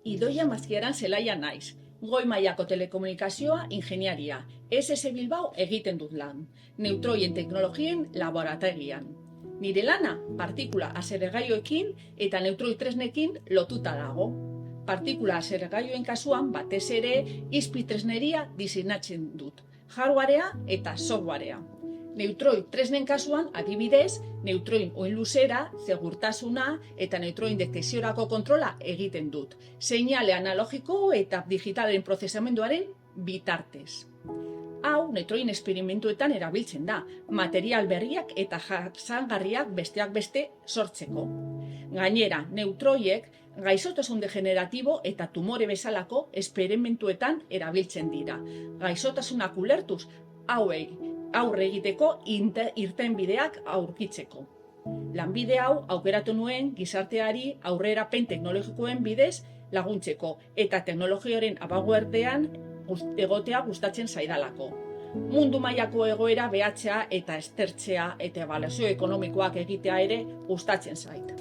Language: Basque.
Idoia Mazkieran zelaia naiz. Goi mailako telekomunikazioa, ingeniaria. SS Bilbao egiten dut lan. Neutroien teknologien laborategian. Nire lana, partikula aserregaioekin eta neutroi tresnekin lotuta dago. Partikula aserregaioen kasuan batez ere izpi tresneria diseinatzen dut. Hardwarea eta softwarea. Neutroi tresnen kasuan, adibidez, neutroin oin luzera, segurtasuna eta neutroin detekziorako kontrola egiten dut. Seinale analogiko eta digitalen prozesamenduaren bitartez. Hau, neutroin esperimentuetan erabiltzen da, material berriak eta jasangarriak besteak beste sortzeko. Gainera, neutroiek gaixotasun degeneratibo eta tumore bezalako esperimentuetan erabiltzen dira. Gaixotasunak ulertuz, hauei aurre egiteko irtenbideak aurkitzeko. Lanbide hau aukeratu nuen gizarteari aurrerapen teknologikoen bidez laguntzeko eta teknologiaren abaguertean egotea gustatzen zaidalako. Mundu mailako egoera behatzea eta estertzea eta ebaluazio ekonomikoak egitea ere gustatzen zait.